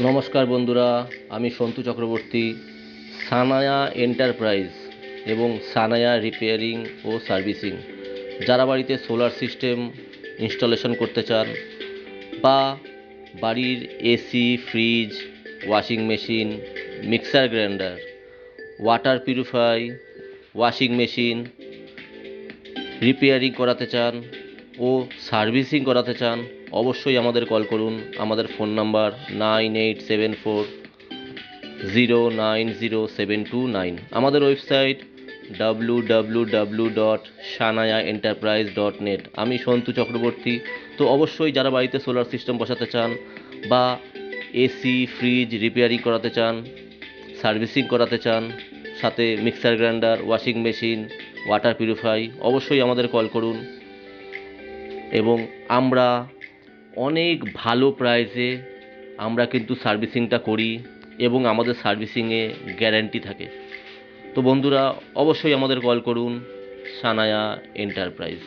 নমস্কার বন্ধুরা, আমি সন্তু চক্রবর্তী। সানায়া এন্টারপ্রাইজ এবং সানায়া রিপেয়ারিং ও সার্ভিসিং, যারা বাড়িতে সোলার সিস্টেম ইনস্টলেশন করতে চান বা বাড়ির AC, fridge, washing machine, mixer grinder, water purify, washing machine repairing করাতে চান ও সার্ভিসিং করাতে চান, অবশ্যই আমাদের কল করুন। আমাদের ফোন নাম্বার 9874090729। আমাদের ওয়েবসাইট www.shanayaenterprise.net। আমি সন্তু চক্রবর্তী। তো অবশ্যই যারা বাড়িতে সোলার সিস্টেম বসাতে চান বা এসি, ফ্রিজ রিপেয়ারিং করাতে চান, সার্ভিসিং করাতে চান, সাথে mixer grinder, washing machine, water purify, অবশ্যই আমাদের কল করুন। এবং আমরা অনেক ভালো প্রাইসে আমরা কিন্তু সার্ভিসিংটা করি এবং আমাদের সার্ভিসিংয়ে গ্যারান্টি থাকে। তো বন্ধুরা, অবশ্যই আমাদের কল করুন। সানায়া এন্টারপ্রাইজ।